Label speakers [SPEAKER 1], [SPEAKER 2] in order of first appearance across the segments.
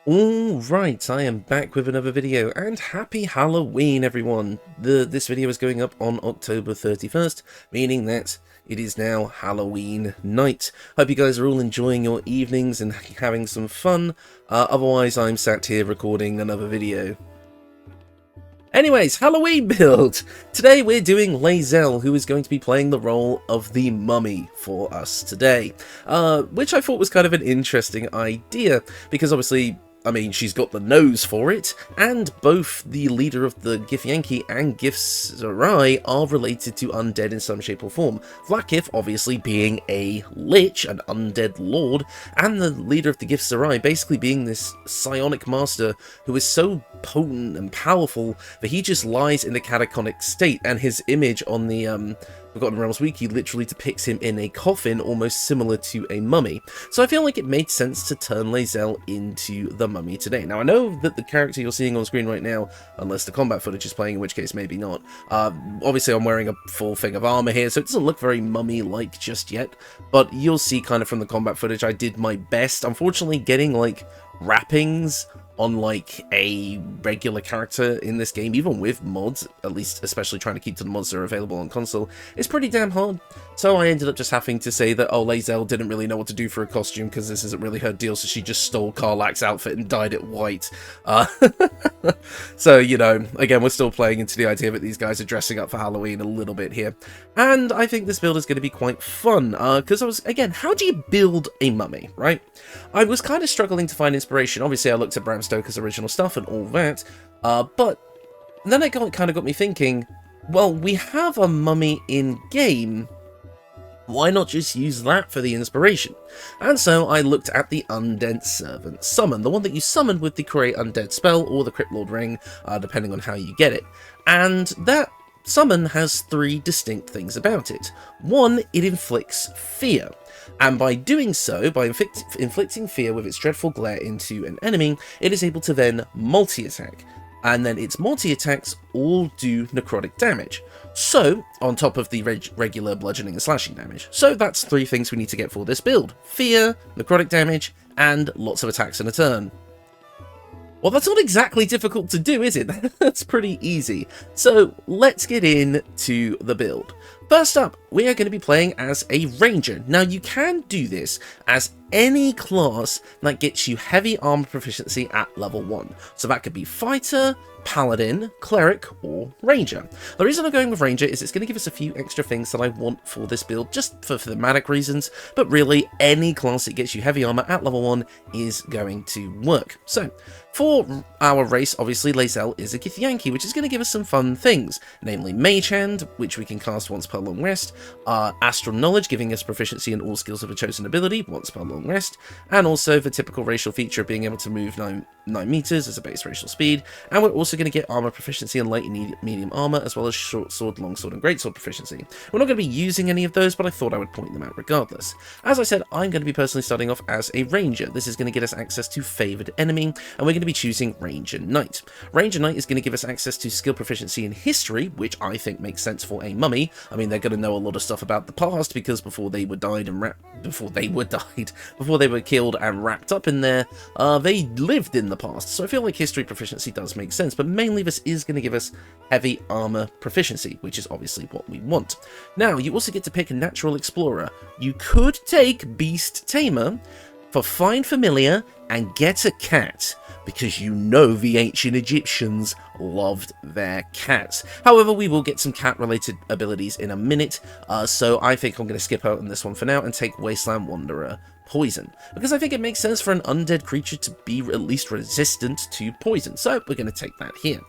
[SPEAKER 1] Alright, I am back with another video, and happy Halloween everyone! This video is going up on October 31st, meaning that it is now Halloween night. Hope you guys are all enjoying your evenings and having some fun, otherwise I'm sat here recording another video. Anyways, Halloween build! Today we're doing Lae'zel, who is going to be playing the role of the mummy for us today. Which I thought was kind of an interesting idea, because obviously, I mean, she's got the nose for it, and both the leader of the Githyanki and Githzerai are related to undead in some shape or form. Vlaakith obviously being a lich, an undead lord, and the leader of the Githzerai basically being this psionic master who is so potent and powerful that he just lies in a catatonic state, and his image on the Forgotten Realms wiki literally depicts him in a coffin almost similar to a mummy. So I feel like it made sense to turn Lae'zel into the mummy today. Now I know that the character you're seeing on screen right now, unless the combat footage is playing, in which case maybe not, obviously I'm wearing a full thing of armour here, so it doesn't look very mummy-like just yet, but you'll see kind of from the combat footage I did my best. Unfortunately, getting like wrappings on like a regular character in this game, even with mods, at least especially trying to keep to the mods that are available on console, is pretty damn hard. So I ended up just having to say that, oh, Lae'zel didn't really know what to do for a costume because this isn't really her deal, so she just stole Karlach's outfit and dyed it white. So, you know, again, we're still playing into the idea that these guys are dressing up for Halloween a little bit here. And I think this build is going to be quite fun, because again, how do you build a mummy, right? I was kind of struggling to find inspiration. Obviously, I looked at Bram Stoker's original stuff and all that, but then it kind of got me thinking, well, we have a mummy in-game, why not just use that for the inspiration? And so I looked at the Undead Servant Summon, the one that you summon with the Create Undead spell or the Crypt Lord Ring, depending on how you get it. And that summon has three distinct things about it. One, it inflicts fear. And by doing so, by inflicting fear with its dreadful glare into an enemy, it is able to then multi-attack. And then its multi-attacks all do necrotic damage. So, on top of the regular bludgeoning and slashing damage. So that's three things we need to get for this build. Fear, necrotic damage, and lots of attacks in a turn. Well, that's not exactly difficult to do, is it? That's pretty easy. So, let's get into the build. First up, we are going to be playing as a ranger. Now, you can do this as any class that gets you heavy armor proficiency at level 1. So that could be fighter, paladin, cleric, or ranger. The reason I'm going with ranger is it's going to give us a few extra things that I want for this build, just for thematic reasons, but really any class that gets you heavy armor at level 1 is going to work. So, for our race, obviously, Lae'zel is a Githyanki, which is going to give us some fun things, namely Mage Hand, which we can cast once per long rest, Astral Knowledge, giving us proficiency in all skills of a chosen ability once per long rest, and also the typical racial feature of being able to move 9 meters as a base racial speed, and we're also going to get armor proficiency in light and medium armor, as well as short sword, long sword, and great sword proficiency. We're not going to be using any of those, but I thought I would point them out regardless. As I said, I'm going to be personally starting off as a ranger. This is going to get us access to favored enemy, and we're going to be choosing Ranger Knight. Ranger Knight is going to give us access to skill proficiency in history, which I think makes sense for a mummy. I mean, they're going to know a lot of stuff about the past, because before they were killed and wrapped up in there, they lived in the past. So I feel like history proficiency does make sense, but mainly this is going to give us heavy armor proficiency, which is obviously what we want. Now, you also get to pick a natural explorer. You could take Beast Tamer for Find Familiar and Get a Cat, because you know the ancient Egyptians loved their cats. However, we will get some cat-related abilities in a minute, so I think I'm going to skip out on this one for now and take Wasteland Wanderer Poison, because I think it makes sense for an undead creature to be at least resistant to poison, so we're going to take that here.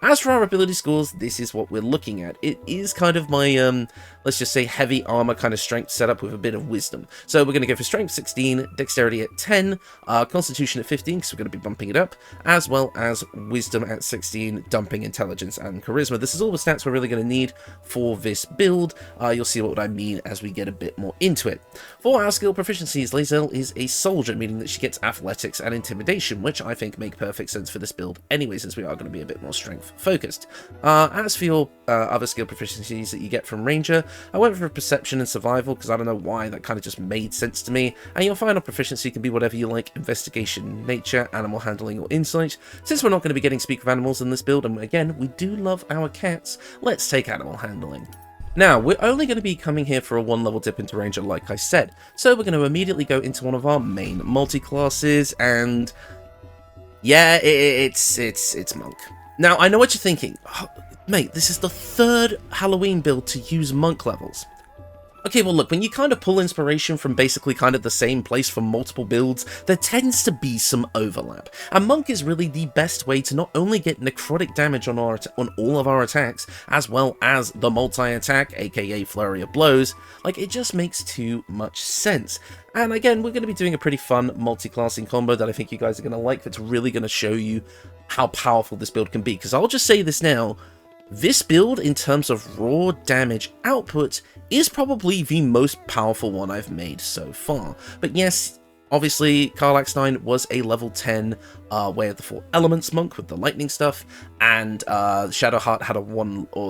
[SPEAKER 1] As for our ability scores, this is what we're looking at. It is kind of my, let's just say, heavy armor kind of strength setup with a bit of wisdom. So we're going to go for strength 16, dexterity at 10, constitution at 15, because we're going to be bumping it up, as well as wisdom at 16, dumping intelligence and charisma. This is all the stats we're really going to need for this build. You'll see what I mean as we get a bit more into it. For our skill proficiencies, Lae'zel is a soldier, meaning that she gets athletics and intimidation, which I think make perfect sense for this build anyway, since we are going to be a bit more strength strength focused. As for your other skill proficiencies that you get from Ranger, I went for Perception and Survival because I don't know why, that kind of just made sense to me. And your final proficiency can be whatever you like: Investigation, Nature, Animal Handling, or Insight. Since we're not going to be getting Speak with Animals in this build, and again, we do love our cats, let's take Animal Handling. Now, we're only going to be coming here for a 1-level dip into Ranger, like I said, so we're going to immediately go into one of our main multi-classes, and yeah, it's Monk. Now, I know what you're thinking. Oh, mate, this is the 3rd Halloween build to use Monk levels. Okay, well look, when you kind of pull inspiration from basically kind of the same place for multiple builds, there tends to be some overlap. And Monk is really the best way to not only get necrotic damage on all of our attacks, as well as the multi-attack, aka Flurry of Blows. Like, it just makes too much sense. And again, we're going to be doing a pretty fun multi-classing combo that I think you guys are going to like, that's really going to show you how powerful this build can be. Because I'll just say this now, this build, in terms of raw damage output, is probably the most powerful one I've made so far. But yes, obviously, Karlaxstein was a level 10 Way of the Four Elements monk with the lightning stuff, and Shadowheart had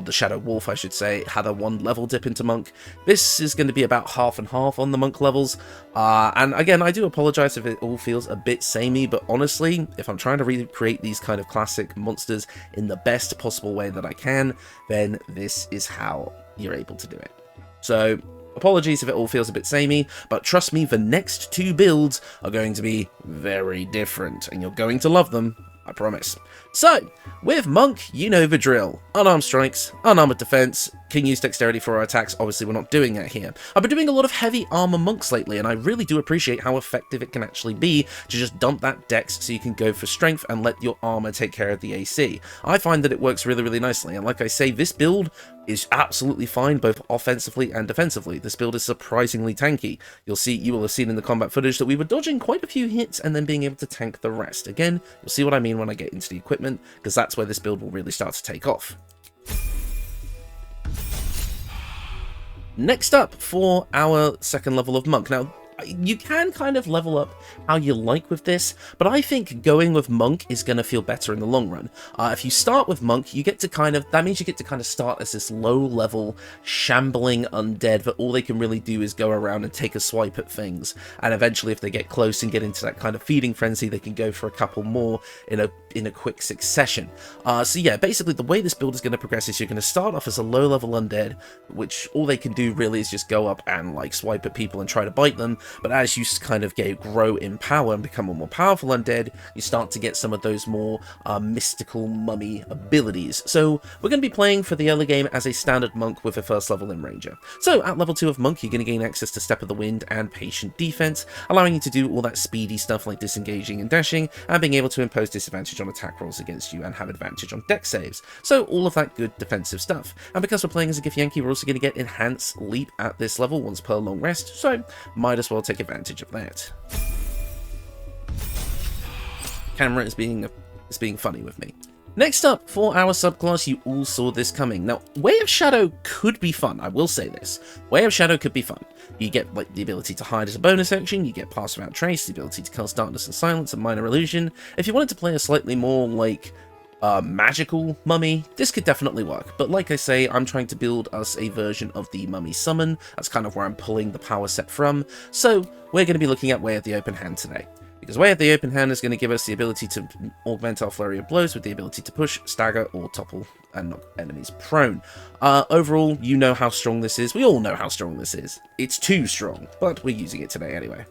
[SPEAKER 1] the Shadow Wolf, I should say, had a 1-level dip into monk. This is going to be about half and half on the monk levels, and again, I do apologize if it all feels a bit samey, but honestly, if I'm trying to recreate these kind of classic monsters in the best possible way that I can, then this is how you're able to do it. So, apologies if it all feels a bit samey, but trust me, the next 2 builds are going to be very different, and you're going to love them, I promise. So, with Monk, you know the drill. Unarmed strikes, unarmored defense, can use dexterity for our attacks. Obviously, we're not doing that here. I've been doing a lot of heavy armor monks lately, and I really do appreciate how effective it can actually be to just dump that dex so you can go for strength and let your armor take care of the AC. I find that it works really, really nicely, and like I say, this build is absolutely fine both offensively and defensively. This build is surprisingly tanky. You will have seen in the combat footage that we were dodging quite a few hits and then being able to tank the rest. Again, you'll see what I mean when I get into the equipment, because that's where this build will really start to take off. Next up for our 2nd level of Monk. Now, you can kind of level up how you like with this, but I think going with Monk is going to feel better in the long run. If you start with Monk, that means you get to kind of start as this low-level, shambling undead that all they can really do is go around and take a swipe at things, and eventually if they get close and get into that kind of feeding frenzy, they can go for a couple more in a quick succession. So yeah, basically the way this build is going to progress is you're going to start off as a low-level undead, which all they can do really is just go up and like swipe at people and try to bite them. But as you kind of grow in power and become a more powerful undead, you start to get some of those more mystical mummy abilities. So we're going to be playing for the early game as a standard monk with a 1st level in Ranger. So at level 2 of Monk, you're going to gain access to Step of the Wind and Patient Defense, allowing you to do all that speedy stuff like disengaging and dashing, and being able to impose disadvantage on attack rolls against you and have advantage on dex saves. So all of that good defensive stuff. And because we're playing as a Githyanki, we're also going to get Enhanced Leap at this level once per long rest, so might as well take advantage of that. Camera is being funny with me. Next up, for our subclass, you all saw this coming. Now, Way of Shadow could be fun, I will say this. Way of Shadow could be fun. You get like the ability to hide as a bonus action, you get Pass Without Trace, the ability to cast Darkness and Silence and Minor Illusion. If you wanted to play a slightly more like magical mummy, this could definitely work, but like I say, I'm trying to build us a version of the mummy summon. That's kind of where I'm pulling the power set from, so we're going to be looking at Way of the Open Hand today, because Way of the Open Hand is going to give us the ability to augment our Flurry of Blows with the ability to push, stagger, or topple and knock enemies prone. Overall, you know how strong this is. We all know how strong this is. It's too strong, but we're using it today anyway.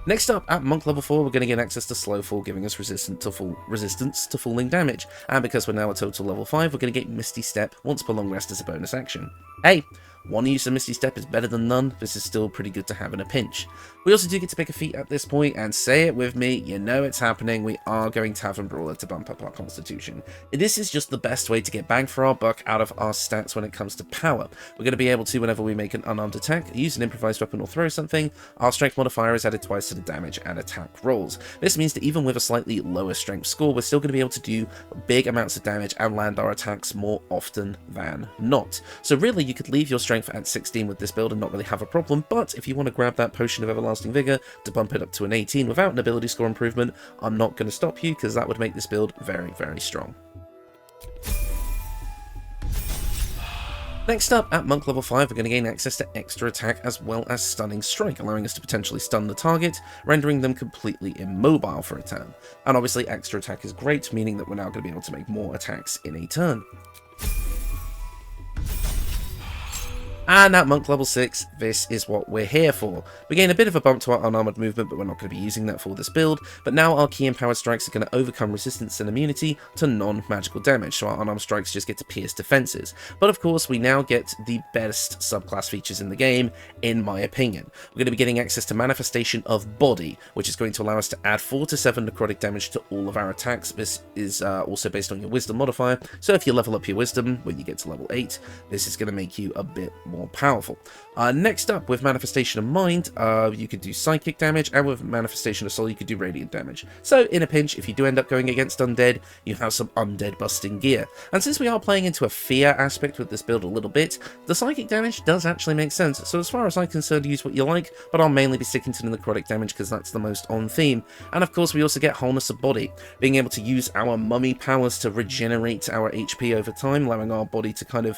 [SPEAKER 1] Next up, at Monk level 4, we're going to get access to Slow Fall, giving us resistance to falling damage. And because we're now at total level 5, we're going to get Misty Step once per long rest as a bonus action. Hey, one use of Misty Step is better than none. This is still pretty good to have in a pinch. We also do get to pick a feat at this point, and say it with me, you know it's happening, we are going Tavern Brawler to bump up our constitution. This is just the best way to get bang for our buck out of our stats when it comes to power. We're going to be able to, whenever we make an unarmed attack, use an improvised weapon or throw something, our strength modifier is added twice to the damage and attack rolls. This means that even with a slightly lower strength score, we're still going to be able to do big amounts of damage and land our attacks more often than not. So really, you could leave your strength strength at 16 with this build and not really have a problem, but if you want to grab that Potion of Everlasting Vigor to bump it up to an 18 without an ability score improvement, I'm not going to stop you, because that would make this build very, very strong. Next up, at Monk level 5, we're going to gain access to extra attack as well as Stunning Strike, allowing us to potentially stun the target, rendering them completely immobile for a turn. And obviously extra attack is great, meaning that we're now going to be able to make more attacks in a turn. And at Monk level 6, this is what we're here for. We gain a bit of a bump to our unarmored movement, but we're not going to be using that for this build. But now our key empowered strikes are going to overcome resistance and immunity to non-magical damage, so our unarmed strikes just get to pierce defenses. But of course, we now get the best subclass features in the game, in my opinion. We're going to be getting access to Manifestation of Body, which is going to allow us to add 4 to 7 necrotic damage to all of our attacks. This is also based on your Wisdom modifier, so if you level up your Wisdom when you get to level 8, this is going to make you a bit more powerful. Next up, with Manifestation of Mind, you could do psychic damage, and with Manifestation of Soul, you could do radiant damage. So, in a pinch, if you do end up going against undead, you have some undead busting gear. And since we are playing into a fear aspect with this build a little bit, the psychic damage does actually make sense. So as far as I'm concerned, use what you like, but I'll mainly be sticking to the necrotic damage because that's the most on theme. And of course, we also get Wholeness of Body, being able to use our mummy powers to regenerate our HP over time, allowing our body to kind of,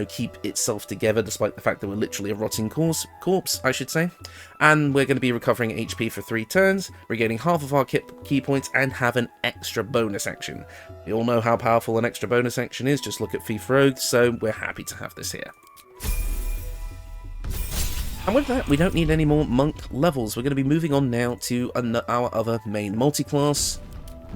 [SPEAKER 1] keep itself together despite the fact that we're literally a rotting corpse, I should say. And we're going to be recovering HP for 3 turns, regaining half of our key points, and have an extra bonus action. We all know how powerful an extra bonus action is, just look at Thief Rogue, so we're happy to have this here. And with that, we don't need any more monk levels. We're going to be moving on now to our other main multi-class,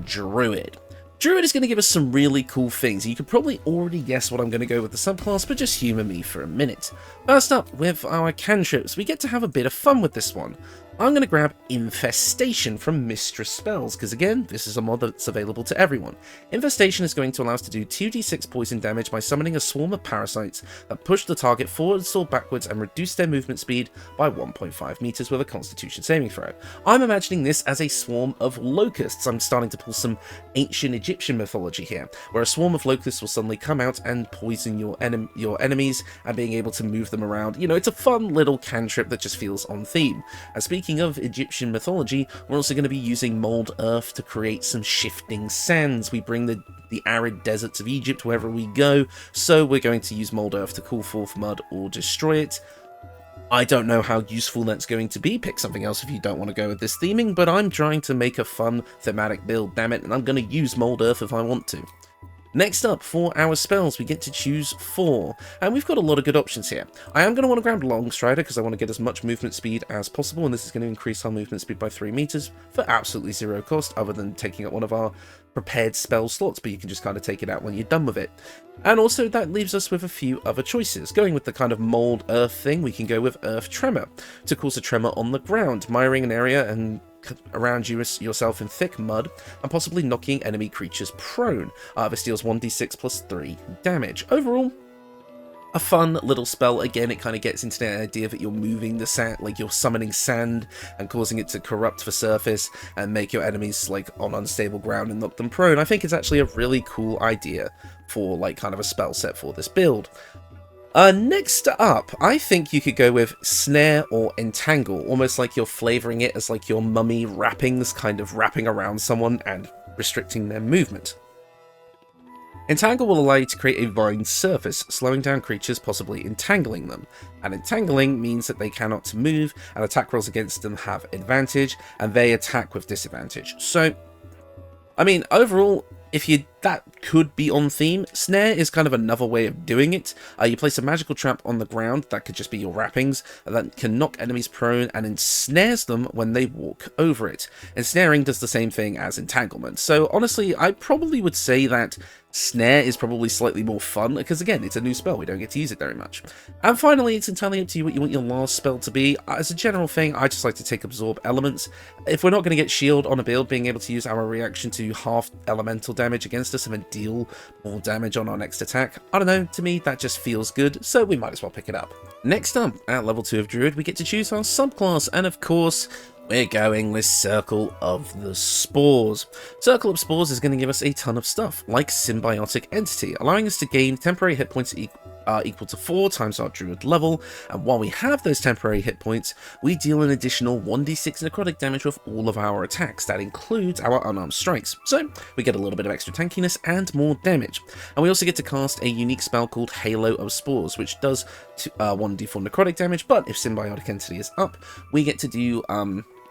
[SPEAKER 1] Druid. Druid is going to give us some really cool things. You could probably already guess what I'm going to go with the subclass, but just humour me for a minute. First up, with our cantrips, we get to have a bit of fun with this one. I'm going to grab Infestation from Mistress Spells, because again, this is a mod that's available to everyone. Infestation is going to allow us to do 2d6 poison damage by summoning a swarm of parasites that push the target forwards or backwards and reduce their movement speed by 1.5 meters with a Constitution saving throw. I'm imagining this as a swarm of locusts. I'm starting to pull some ancient Egyptian mythology here, where a swarm of locusts will suddenly come out and poison your enemies and being able to move them around. It's a fun little cantrip that just feels on theme. And speaking of Egyptian mythology, we're also going to be using Mold Earth to create some shifting sands. We bring the arid deserts of Egypt wherever we go, so we're going to use Mold Earth to call forth mud or destroy it. I don't know how useful that's going to be. Pick something else if you don't want to go with this theming, but I'm trying to make a fun thematic build, damn it, and I'm going to use Mold Earth if I want to. Next up, for our spells, we get to choose 4, and we've got a lot of good options here. I am going to want to grab Longstrider because I want to get as much movement speed as possible, and this is going to increase our movement speed by 3 meters for absolutely 0 cost, other than taking up one of our prepared spell slots, but you can just kind of take it out when you're done with it. And also, that leaves us with a few other choices. Going with the kind of Mold Earth thing, we can go with Earth Tremor to cause a tremor on the ground, miring an area and around yourself in thick mud, and possibly knocking enemy creatures prone. This deals 1d6 plus 3 damage. Overall, a fun little spell. Again, it kind of gets into the idea that you're moving the sand, like you're summoning sand and causing it to corrupt the surface and make your enemies like on unstable ground and knock them prone. I think it's actually a really cool idea for like kind of a spell set for this build. Next up, I think you could go with Snare or Entangle, almost like you're flavouring it as like your mummy wrappings, kind of wrapping around someone and restricting their movement. Entangle will allow you to create a vine surface, slowing down creatures, possibly entangling them. And entangling means that they cannot move, and attack rolls against them have advantage, and they attack with disadvantage. So, I mean, overall, that could be on theme. Snare is kind of another way of doing it. You place a magical trap on the ground, that could just be your wrappings, and that can knock enemies prone and ensnares them when they walk over it. Ensnaring does the same thing as entanglement. So honestly, I probably would say that Snare is probably slightly more fun, because again, it's a new spell, we don't get to use it very much. And finally, it's entirely up to you what you want your last spell to be. As a general thing, I just like to take Absorb Elements. If we're not going to get Shield on a build, being able to use our reaction to half elemental damage against us and then deal more damage on our next attack, I don't know, to me that just feels good, so we might as well pick it up. Next up, at level 2 of Druid, we get to choose our subclass, and of course, we're going with Circle of the Spores. Circle of Spores is going to give us a ton of stuff, like Symbiotic Entity, allowing us to gain temporary hit points equal to 4 times our Druid level, and while we have those temporary hit points, we deal an additional 1d6 necrotic damage with all of our attacks. That includes our unarmed strikes, so we get a little bit of extra tankiness and more damage. And we also get to cast a unique spell called Halo of Spores, which does 1d4 necrotic damage, but if Symbiotic Entity is up, we get to do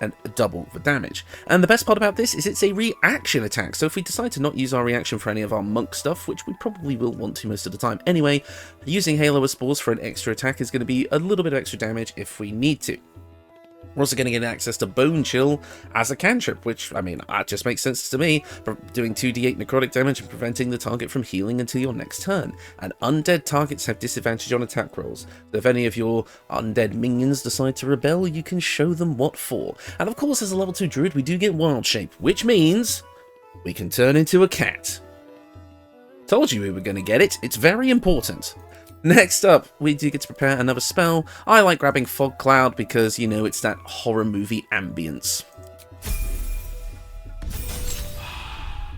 [SPEAKER 1] and double the damage. And the best part about this is it's a reaction attack, so if we decide to not use our reaction for any of our monk stuff, which we probably will want to most of the time anyway, using Halo of Spores for an extra attack is going to be a little bit of extra damage if we need to. We're also going to get access to Bone Chill as a cantrip, which, I mean, that just makes sense to me, for doing 2d8 necrotic damage and preventing the target from healing until your next turn. And undead targets have disadvantage on attack rolls, so if any of your undead minions decide to rebel, you can show them what for. And of course, as a level 2 druid, we do get Wild Shape, which means we can turn into a cat. Told you we were going to get it, it's very important. Next up, we do get to prepare another spell. I like grabbing Fog Cloud because, you know, it's that horror movie ambience.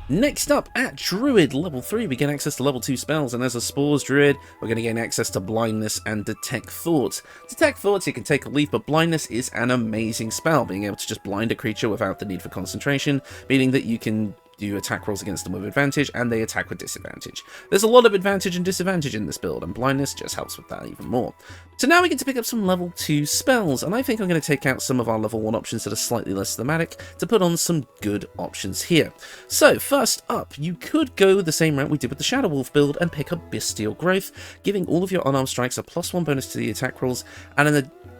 [SPEAKER 1] Next up, at Druid, level 3, we get access to level 2 spells, and as a Spores Druid, we're going to gain access to Blindness and Detect Thoughts. Detect Thoughts, you can take a leaf, but Blindness is an amazing spell, being able to just blind a creature without the need for concentration, meaning that you can do attack rolls against them with advantage, and they attack with disadvantage. There's a lot of advantage and disadvantage in this build, and Blindness just helps with that even more. So now we get to pick up some level 2 spells, and I think I'm going to take out some of our level 1 options that are slightly less thematic to put on some good options here. So first up, you could go the same route we did with the Shadow Wolf build and pick up Bestial Growth, giving all of your unarmed strikes a +1 bonus to the attack rolls, and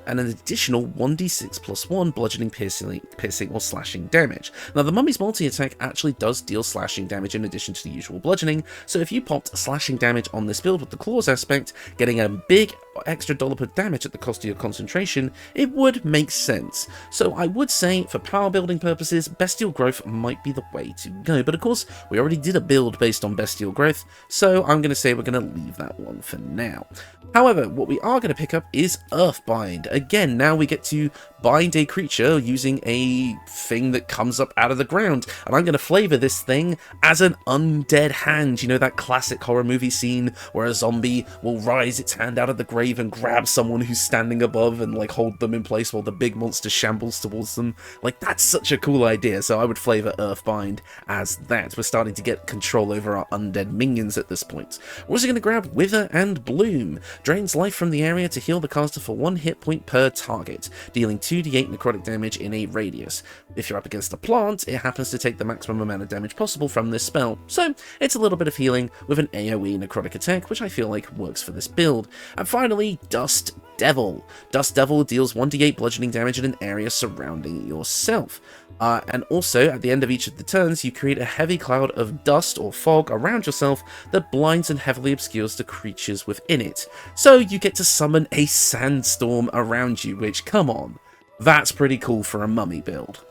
[SPEAKER 1] an additional 1d6 plus 1 bludgeoning, piercing, or slashing damage. Now, the Mummy's multi-attack actually does deal slashing damage in addition to the usual bludgeoning, so if you popped slashing damage on this build with the claws aspect, getting a big extra dollop of damage at the cost of your concentration, it would make sense. So I would say, for power building purposes, Bestial Growth might be the way to go, but of course, we already did a build based on Bestial Growth, so I'm going to say we're going to leave that one for now. However, what we are going to pick up is Earthbind. Again, now we get to bind a creature using a thing that comes up out of the ground, and I'm going to flavor this thing as an undead hand. You know, that classic horror movie scene where a zombie will rise its hand out of the grave and grab someone who's standing above and like hold them in place while the big monster shambles towards them. Like, that's such a cool idea, so I would flavor Earthbind as that. We're starting to get control over our undead minions at this point. We're also going to grab Wither and Bloom. Drains life from the area to heal the caster for 1 hit point per target, dealing 2d8 necrotic damage in a radius. If you're up against a plant, it happens to take the maximum amount of damage possible from this spell, so it's a little bit of healing with an AoE necrotic attack, which I feel like works for this build. And finally, Dust Devil. Dust Devil deals 1d8 bludgeoning damage in an area surrounding yourself. And also, at the end of each of the turns, you create a heavy cloud of dust or fog around yourself that blinds and heavily obscures the creatures within it. So you get to summon a sandstorm around you, which, come on, that's pretty cool for a mummy build.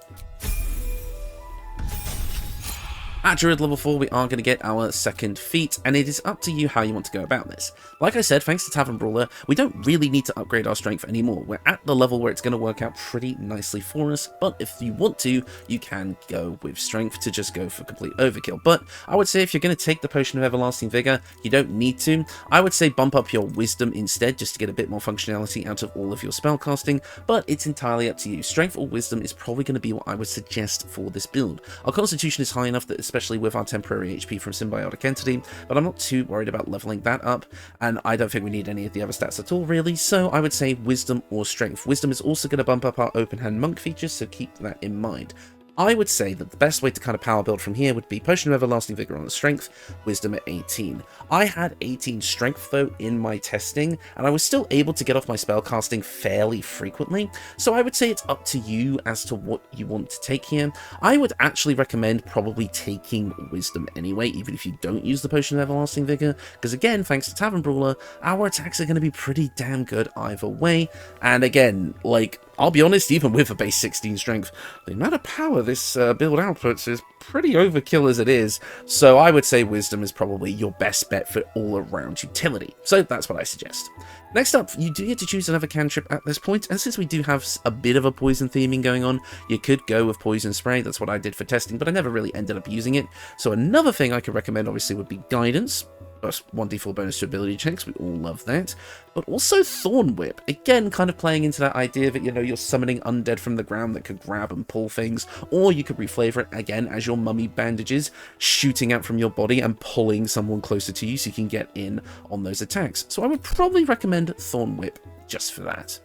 [SPEAKER 1] At Druid level 4, we are going to get our second feat, and it is up to you how you want to go about this. Like I said, thanks to Tavern Brawler, we don't really need to upgrade our strength anymore. We're at the level where it's going to work out pretty nicely for us, but if you want to, you can go with strength to just go for complete overkill. But I would say if you're going to take the Potion of Everlasting Vigor, you don't need to. I would say bump up your Wisdom instead, just to get a bit more functionality out of all of your spell casting, but it's entirely up to you. Strength or Wisdom is probably going to be what I would suggest for this build. Our Constitution is high enough that, especially with our temporary HP from Symbiotic Entity, but I'm not too worried about leveling that up, and I don't think we need any of the other stats at all, really, so I would say Wisdom or Strength. Wisdom is also going to bump up our Open Hand Monk features, so keep that in mind. I would say that the best way to kind of power build from here would be Potion of Everlasting Vigor on the Strength, Wisdom at 18. I had 18 Strength, though, in my testing, and I was still able to get off my spellcasting fairly frequently, so I would say it's up to you as to what you want to take here. I would actually recommend probably taking Wisdom anyway, even if you don't use the Potion of Everlasting Vigor, because again, thanks to Tavern Brawler, our attacks are going to be pretty damn good either way, and again, like, I'll be honest, even with a base 16 strength, the amount of power this build outputs is pretty overkill as it is, so I would say Wisdom is probably your best bet for all-around utility. So that's what I suggest. Next up, you do get to choose another cantrip at this point, and since we do have a bit of a poison theming going on, you could go with Poison Spray. That's what I did for testing, but I never really ended up using it. So another thing I could recommend, obviously, would be Guidance. plus 1d4 bonus to ability checks, we all love that. But also Thorn Whip, again kind of playing into that idea that, you know, you're summoning undead from the ground that could grab and pull things, or you could reflavor it again as your mummy bandages shooting out from your body and pulling someone closer to you so you can get in on those attacks. So I would probably recommend Thorn Whip just for that.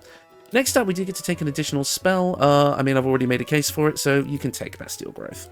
[SPEAKER 1] Next up, we do get to take an additional spell. I mean, I've already made a case for it, so you can take Bestial Growth.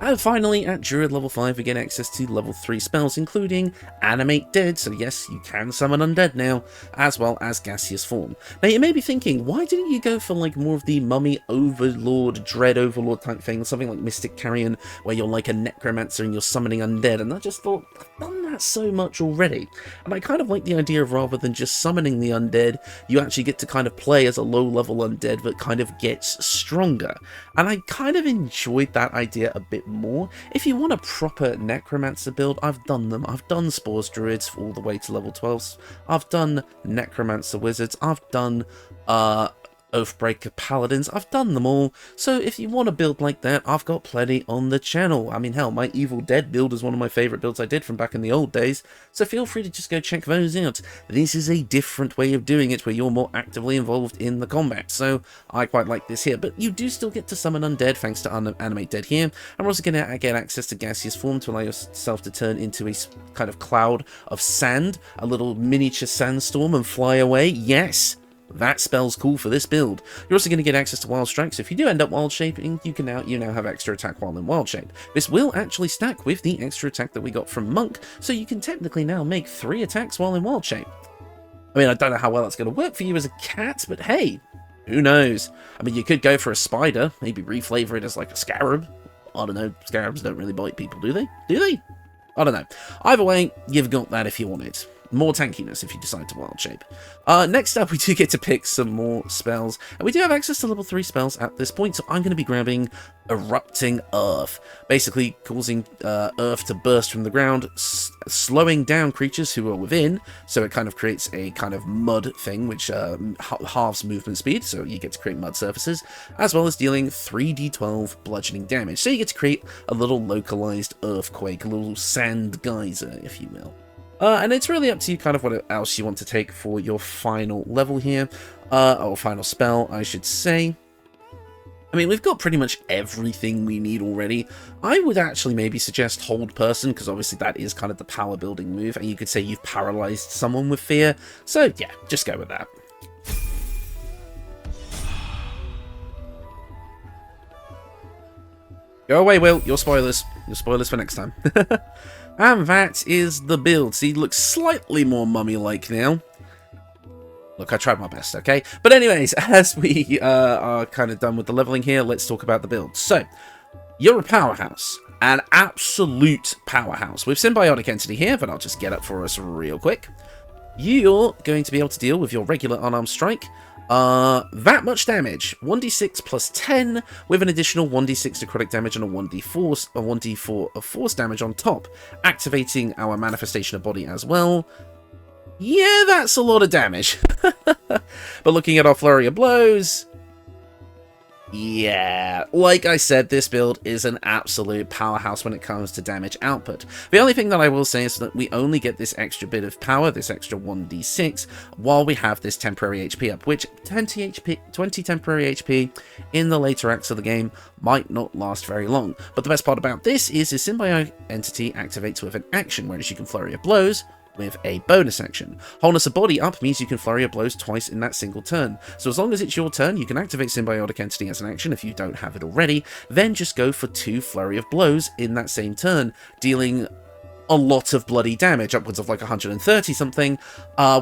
[SPEAKER 1] And finally, at Druid level 5, we get access to level 3 spells, including Animate Dead, so yes, you can summon undead now, as well as Gaseous Form. Now, you may be thinking, why didn't you go for, like, more of the Mummy Overlord, Dread Overlord type thing, something like Mystic Carrion, where you're like a Necromancer and you're summoning undead, and I just thought, I've done that so much already. And I kind of like the idea of rather than just summoning the undead, you actually get to kind of play as a low-level undead that kind of gets stronger. And I kind of enjoyed that idea a bit more. If you want a proper Necromancer build, I've done them. I've done Spores Druids all the way to level 12s. I've done Necromancer Wizards. I've done Oathbreaker Paladins. I've done them all. So if you want to build like that, I've got plenty on the channel. I mean, hell, my Evil Dead build is one of my favourite builds I did from back in the old days. So feel free to just go check those out. This is a different way of doing it where you're more actively involved in the combat. So I quite like this here. But you do still get to summon undead thanks to Animate Dead here. And we're also going to get access to Gaseous Form to allow yourself to turn into a kind of cloud of sand, a little miniature sandstorm, and fly away. Yes! That spell's cool for this build. You're also going to get access to Wild Strike, so if you do end up Wild Shaping, you now have extra attack while in Wild Shape. This will actually stack with the extra attack that we got from Monk, so you can technically now make 3 attacks while in Wild Shape. I mean, I don't know how well that's going to work for you as a cat, but hey, who knows? I mean, you could go for a spider, maybe reflavor it as like a scarab. I don't know, scarabs don't really bite people, do they? Do they? I don't know. Either way, you've got that if you want it. More tankiness if you decide to Wild Shape. Next up, we do get to pick some more spells. And we do have access to level 3 spells at this point, so I'm going to be grabbing Erupting Earth. Basically causing Earth to burst from the ground, slowing down creatures who are within, so it kind of creates a kind of mud thing, which halves movement speed, so you get to create mud surfaces, as well as dealing 3d12 bludgeoning damage. So you get to create a little localized earthquake, a little sand geyser, if you will. And it's really up to you kind of what else you want to take for your final level here, or final spell, I should say. I mean, we've got pretty much everything we need already. I would actually maybe suggest Hold Person, because obviously that is kind of the power building move, and you could say you've paralyzed someone with fear. So yeah, just go with that. Go away, Will. Your spoilers. Your spoilers for next time. And that is the build. See, it looks slightly more mummy-like now. Look, I tried my best, okay? But anyways, as we are kind of done with the leveling here, let's talk about the build. So, you're a powerhouse. An absolute powerhouse. With Symbiotic Entity here, but I'll just get up for us real quick. You're going to be able to deal with your regular unarmed strike. That much damage, 1d6 plus 10, with an additional 1d6 necrotic damage and a 1d4 of force damage on top, activating our manifestation of body as well. Yeah, that's a lot of damage. But looking at our flurry of blows, yeah, like I said, this build is an absolute powerhouse when it comes to damage output. The only thing that I will say is that we only get this extra bit of power, this extra 1d6, while we have this temporary HP up, which 20 temporary HP in the later acts of the game might not last very long. But the best part about this is the Symbiotic Entity activates with an action, whereas you can Flurry of Blows with a bonus action. Wholeness of Body up means you can Flurry of Blows twice in that single turn. So as long as it's your turn, you can activate Symbiotic Entity as an action if you don't have it already, then just go for 2 Flurry of Blows in that same turn, dealing a lot of bloody damage, upwards of like 130 something,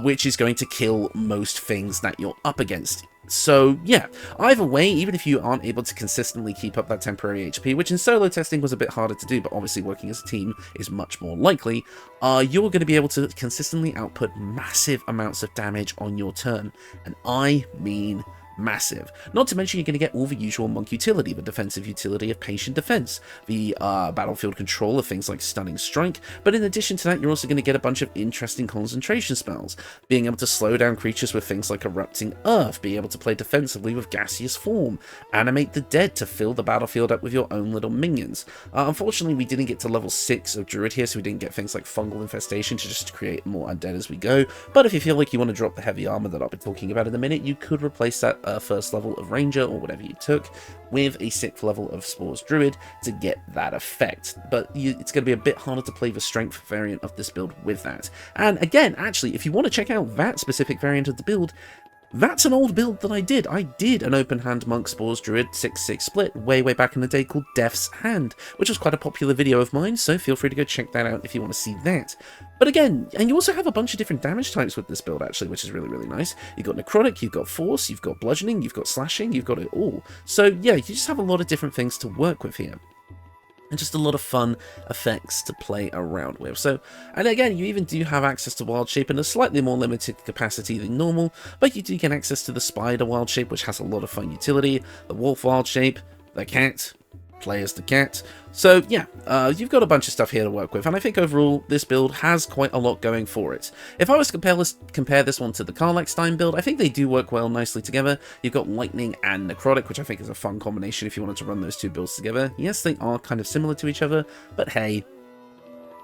[SPEAKER 1] which is going to kill most things that you're up against. So yeah, either way, even if you aren't able to consistently keep up that temporary HP, which in solo testing was a bit harder to do, but obviously working as a team is much more likely, you're going to be able to consistently output massive amounts of damage on your turn. And I mean massive. Not to mention you're going to get all the usual monk utility, the defensive utility of patient defense, the battlefield control of things like stunning strike, but in addition to that you're also going to get a bunch of interesting concentration spells, being able to slow down creatures with things like erupting earth, being able to play defensively with gaseous form, animate the dead to fill the battlefield up with your own little minions. Unfortunately we didn't get to level 6 of Druid here, so we didn't get things like fungal infestation to just create more undead as we go, but if you feel like you want to drop the heavy armor that I'll be talking about in a minute, you could replace that first level of Ranger, or whatever you took, with a 6th level of Spores Druid to get that effect. But it's going to be a bit harder to play the strength variant of this build with that. And again, actually, if you want to check out that specific variant of the build, that's an old build that I did. I did an open hand Monk Spores Druid 6-6 split way back in the day called Death's Hand, which was quite a popular video of mine, so feel free to go check that out if you want to see that. But again, and you also have a bunch of different damage types with this build actually, which is really nice. You've got Necrotic, you've got Force, you've got Bludgeoning, you've got Slashing, you've got it all. So yeah, you just have a lot of different things to work with here. And just a lot of fun effects to play around with. So, and again, you even do have access to Wild Shape in a slightly more limited capacity than normal, but you do get access to the Spider Wild Shape, which has a lot of fun utility, the Wolf Wild Shape, the Cat, play as the Cat. So yeah, you've got a bunch of stuff here to work with, and I think overall this build has quite a lot going for it. If I was to compare this one to the Karlachstein build, I think they do work well nicely together. You've got Lightning and Necrotic, which I think is a fun combination if you wanted to run those two builds together. Yes, they are kind of similar to each other, but hey,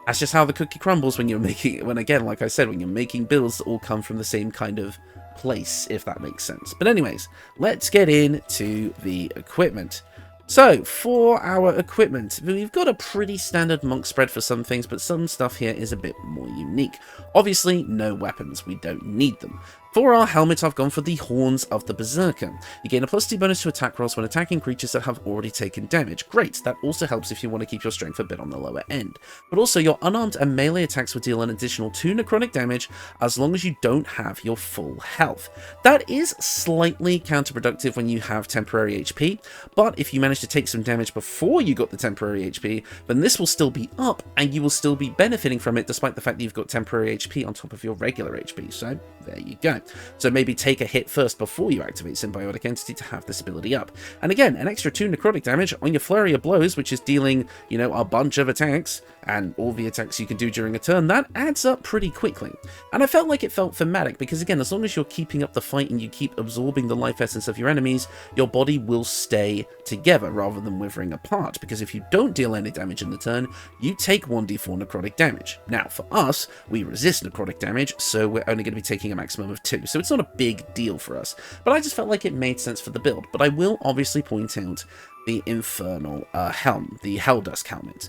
[SPEAKER 1] that's just how the cookie crumbles when you're making, again, like I said, when you're making builds that all come from the same kind of place, if that makes sense. But anyways, let's get into the equipment. So, for our equipment, we've got a pretty standard monk spread for some things, but some stuff here is a bit more unique. Obviously, no weapons, we don't need them. For our helmet, I've gone for the Horns of the Berserker. You gain a +2 bonus to attack rolls when attacking creatures that have already taken damage. Great, that also helps if you want to keep your strength a bit on the lower end. But also, your unarmed and melee attacks will deal an additional 2 necrotic damage as long as you don't have your full health. That is slightly counterproductive when you have temporary HP, but if you manage to take some damage before you got the temporary HP, then this will still be up and you will still be benefiting from it despite the fact that you've got temporary HP on top of your regular HP. So, there you go. So maybe take a hit first before you activate Symbiotic Entity to have this ability up. And again, an extra 2 necrotic damage on your Flurry of Blows, which is dealing, you know, a bunch of attacks, and all the attacks you can do during a turn, that adds up pretty quickly. And I felt like it felt thematic, because again, as long as you're keeping up the fight and you keep absorbing the life essence of your enemies, your body will stay together rather than withering apart, because if you don't deal any damage in the turn, you take 1d4 necrotic damage. Now, for us, we resist necrotic damage, so we're only going to be taking a maximum of 2, so it's not a big deal for us. But I just felt like it made sense for the build. But I will obviously point out the Infernal Helm, the Helldusk Helmet,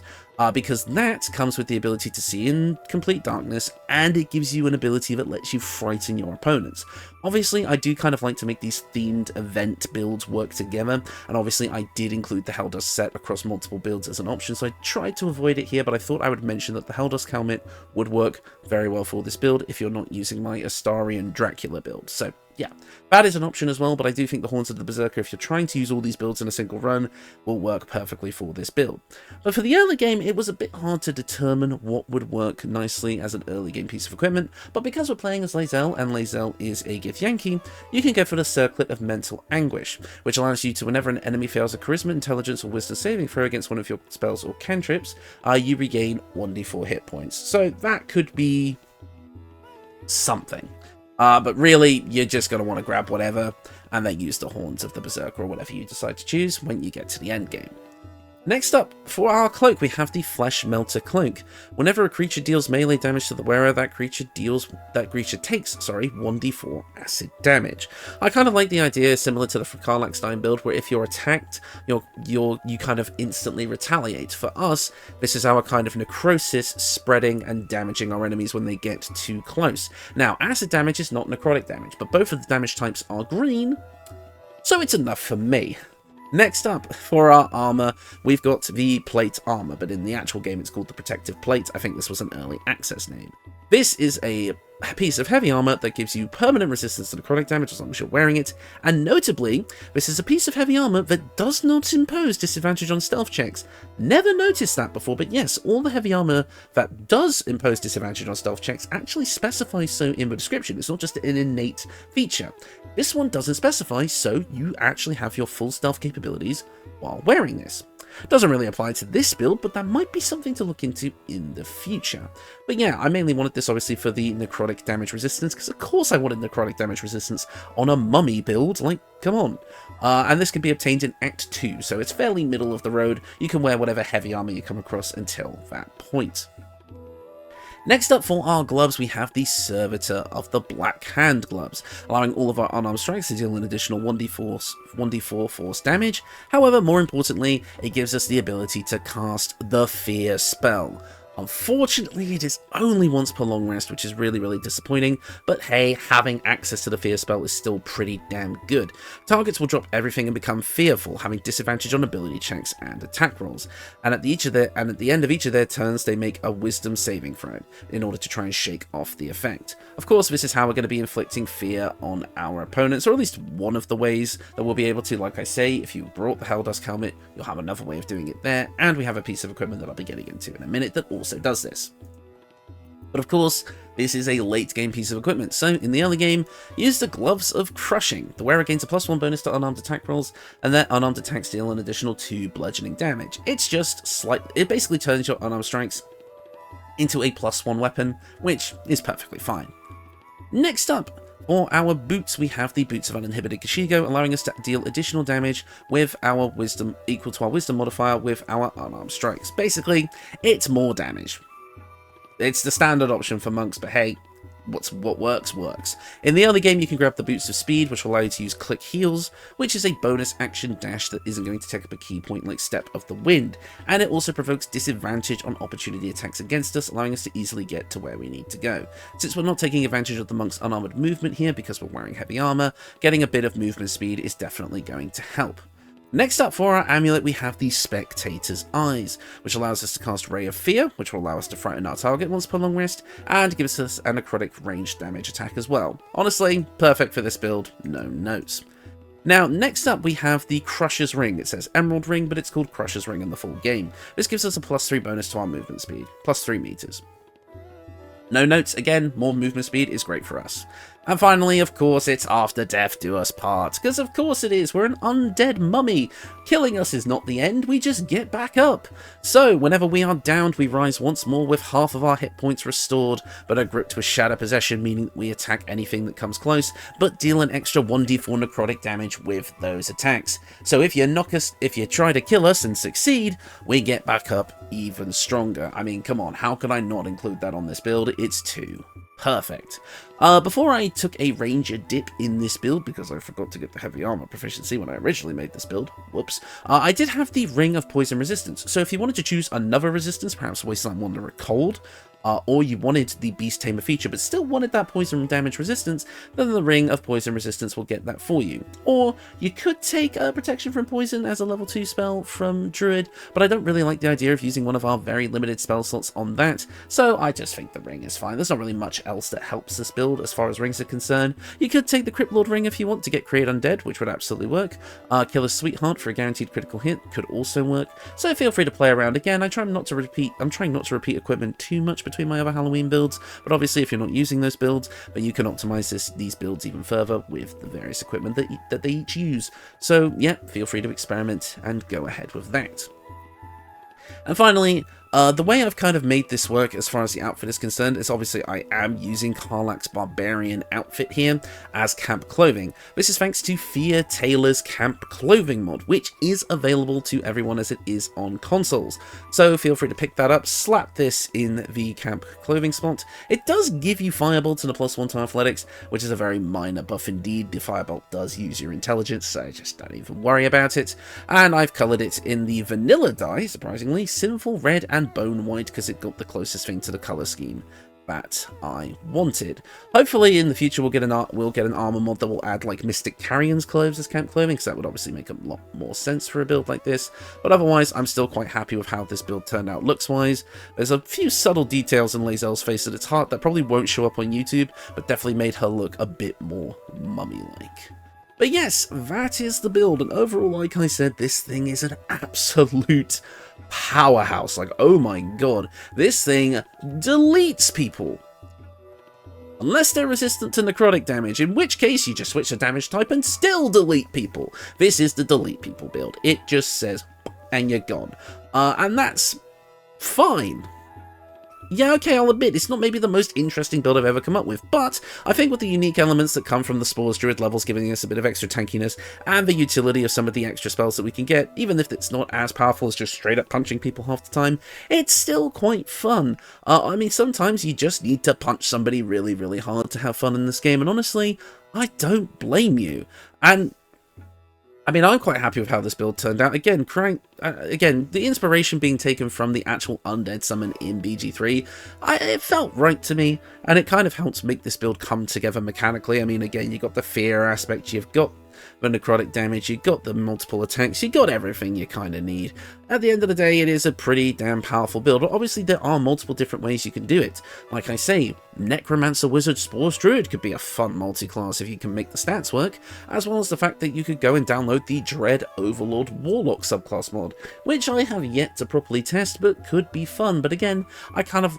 [SPEAKER 1] because that comes with the ability to see in complete darkness, and it gives you an ability that lets you frighten your opponents. Obviously, I do kind of like to make these themed event builds work together, and obviously I did include the Helldusk set across multiple builds as an option, so I tried to avoid it here, but I thought I would mention that the Helldusk Helmet would work very well for this build if you're not using my Astarian Dracula build. So yeah, that is an option as well, but I do think the Horns of the Berserker, if you're trying to use all these builds in a single run, will work perfectly for this build. But for the early game, it was a bit hard to determine what would work nicely as an early game piece of equipment, but because we're playing as Lae'zel, and Lae'zel is a Githyanki, you can go for the Circlet of Mental Anguish, which allows you to, whenever an enemy fails a Charisma, Intelligence, or Wisdom saving throw against one of your spells or cantrips, you regain 1d4 hit points. So that could be something. But really, you're just going to want to grab whatever, and then use the Horns of the Berserker or whatever you decide to choose when you get to the end game. Next up, for our cloak, we have the Flesh Melter Cloak. Whenever a creature deals melee damage to the wearer, that creature takes 1d4 acid damage. I kind of like the idea, similar to the Karlachstein build, where if you're attacked, you kind of instantly retaliate. For us, this is our kind of necrosis, spreading and damaging our enemies when they get too close. Now, acid damage is not necrotic damage, but both of the damage types are green, so it's enough for me. Next up, for our armor, we've got the Plate Armor, but in the actual game it's called the Protective Plate. I think this was an early access name. This is a piece of heavy armor that gives you permanent resistance to necrotic damage as long as you're wearing it, and notably, this is a piece of heavy armor that does not impose disadvantage on stealth checks. Never noticed that before, but yes, all the heavy armor that does impose disadvantage on stealth checks actually specifies so in the description. It's not just an innate feature. This one doesn't specify, so you actually have your full stealth capabilities while wearing this. Doesn't really apply to this build, but that might be something to look into in the future. But yeah, I mainly wanted this obviously for the necrotic damage resistance, because of course I wanted necrotic damage resistance on a mummy build, like, come on. And this can be obtained in Act 2, so it's fairly middle of the road. You can wear whatever heavy armor you come across until that point. Next up for our gloves, we have the Servitor of the Black Hand gloves, allowing all of our unarmed strikes to deal an additional 1d4 force damage. However, more importantly, it gives us the ability to cast the Fear spell. Unfortunately, it is only once per long rest, which is really disappointing, but hey, having access to the Fear spell is still pretty damn good. Targets will drop everything and become fearful, having disadvantage on ability checks and attack rolls, and at the end of each of their turns, they make a Wisdom saving throw in order to try and shake off the effect. Of course, this is how we're going to be inflicting fear on our opponents, or at least one of the ways that we'll be able to. Like I say, if you brought the Helldusk helmet, you'll have another way of doing it there, and we have a piece of equipment that I'll be getting into in a minute that also does this. But of course, this is a late game piece of equipment, so in the early game, use the Gloves of Crushing. The wearer gains a +1 bonus to unarmed attack rolls, and their unarmed attacks deal an additional 2 bludgeoning damage. It's just it basically turns your unarmed strikes into a +1 weapon, which is perfectly fine. Next up, for our boots, we have the Boots of Uninhibited Kashigo, allowing us to deal additional damage with our wisdom, equal to our wisdom modifier with our unarmed strikes. Basically, it's more damage. It's the standard option for monks, but hey, what works, works. In the early game, you can grab the Boots of Speed, which will allow you to use Click Heels, which is a bonus action dash that isn't going to take up a key point like Step of the Wind, and it also provokes disadvantage on opportunity attacks against us, allowing us to easily get to where we need to go. Since we're not taking advantage of the monk's unarmored movement here because we're wearing heavy armor, getting a bit of movement speed is definitely going to help. Next up for our amulet, we have the Spectator's Eyes, which allows us to cast Ray of Fear, which will allow us to frighten our target once per long rest, and gives us a necrotic ranged damage attack as well. Honestly, perfect for this build, no notes. Now, next up we have the Crusher's Ring. It says Emerald Ring, but it's called Crusher's Ring in the full game. This gives us a +3 bonus to our movement speed, +3 meters. No notes, again, more movement speed is great for us. And finally, of course, it's After Death Do Us Part, because of course it is, we're an undead mummy. Killing us is not the end, we just get back up. So, whenever we are downed, we rise once more with half of our hit points restored, but are gripped with Shadow Possession, meaning that we attack anything that comes close, but deal an extra 1d4 necrotic damage with those attacks. So if you try to kill us and succeed, we get back up even stronger. I mean, come on, how could I not include that on this build? It's too perfect. Before I took a ranger dip in this build, because I forgot to get the heavy armor proficiency when I originally made this build, whoops, I did have the Ring of Poison Resistance, so if you wanted to choose another resistance, perhaps Wasteland Wanderer Cold, or you wanted the Beast Tamer feature but still wanted that poison damage resistance, then the Ring of Poison Resistance will get that for you. Or you could take Protection from Poison as a level 2 spell from Druid, but I don't really like the idea of using one of our very limited spell slots on that, so I just think the Ring is fine. There's not really much else that helps this build as far as rings are concerned. You could take the Crypt Lord Ring if you want to get Create Undead, which would absolutely work. Killer's Sweetheart for a guaranteed critical hit could also work, so feel free to play around. Again, I'm trying not to repeat equipment too much between my other Halloween builds, but obviously if you're not using those builds, but you can optimize these builds even further with the various equipment that they each use. So yeah, feel free to experiment and go ahead with that. And finally, the way I've kind of made this work as far as the outfit is concerned is obviously I am using Karlach's Barbarian outfit here as camp clothing. This is thanks to Fear Taylor's Camp Clothing mod, which is available to everyone as it is on consoles. So feel free to pick that up, slap this in the camp clothing spot. It does give you Firebolt and a +1 to athletics, which is a very minor buff indeed. The Firebolt does use your intelligence, so just don't even worry about it. And I've coloured it in the vanilla dye, surprisingly, Sinful Red and Bone White, because it got the closest thing to the colour scheme that I wanted. Hopefully in the future we'll get an armor mod that will add like Mystic Carrion's clothes as camp clothing, because that would obviously make a lot more sense for a build like this. But otherwise, I'm still quite happy with how this build turned out looks-wise. There's a few subtle details in Lae'zel's face at its heart that probably won't show up on YouTube, but definitely made her look a bit more mummy-like. But yes, that is the build, and overall, like I said, this thing is an absolute powerhouse. Like, oh my god, this thing deletes people. Unless they're resistant to necrotic damage, in which case you just switch the damage type and still delete people. This is the delete people build. It just says, and you're gone. And that's fine. Yeah, okay, I'll admit, it's not maybe the most interesting build I've ever come up with, but I think with the unique elements that come from the Spores Druid levels giving us a bit of extra tankiness, and the utility of some of the extra spells that we can get, even if it's not as powerful as just straight up punching people half the time, it's still quite fun. I mean, sometimes you just need to punch somebody really, really hard to have fun in this game, and honestly, I don't blame you. And I mean, I'm quite happy with how this build turned out. Again, the inspiration being taken from the actual undead summon in BG3, it felt right to me, and it kind of helps make this build come together mechanically. I mean, again, you got the fear aspect, you've got the necrotic damage, you got the multiple attacks, you got everything you kind of need. At the end of the day, it is a pretty damn powerful build, but obviously there are multiple different ways you can do it. Like I say, Necromancer Wizard Spores Druid could be a fun multi-class if you can make the stats work, as well as the fact that you could go and download the Dread Overlord Warlock subclass mod, which I have yet to properly test, but could be fun. But again,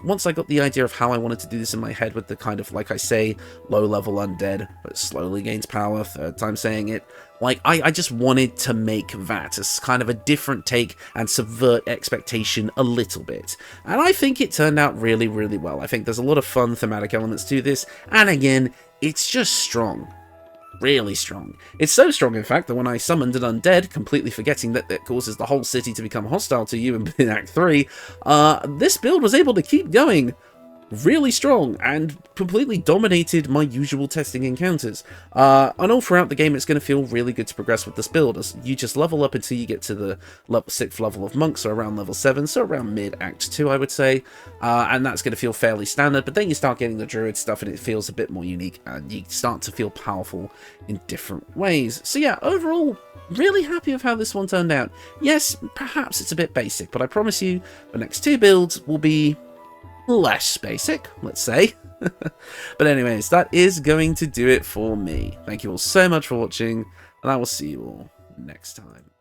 [SPEAKER 1] once I got the idea of how I wanted to do this in my head with the kind of, like I say, low-level undead, but slowly gains power, third time saying it, like, I just wanted to make that as kind of a different take and subvert expectation a little bit. And I think it turned out really, really well. I think there's a lot of fun thematic elements to this, and again, it's just strong. Really strong. It's so strong, in fact, that when I summoned an undead, completely forgetting that that causes the whole city to become hostile to you in Act 3, this build was able to keep going really strong and completely dominated my usual testing encounters. And all throughout the game, it's going to feel really good to progress with this build, as you just level up until you get to the 6th level of monks, or around level 7, so around mid-act 2, I would say. And that's going to feel fairly standard, but then you start getting the druid stuff and it feels a bit more unique, and you start to feel powerful in different ways. So yeah, overall, really happy with how this one turned out. Yes, perhaps it's a bit basic, but I promise you the next 2 builds will be less basic, let's say. But anyways, that is going to do it for me. Thank you all so much for watching, and I will see you all next time.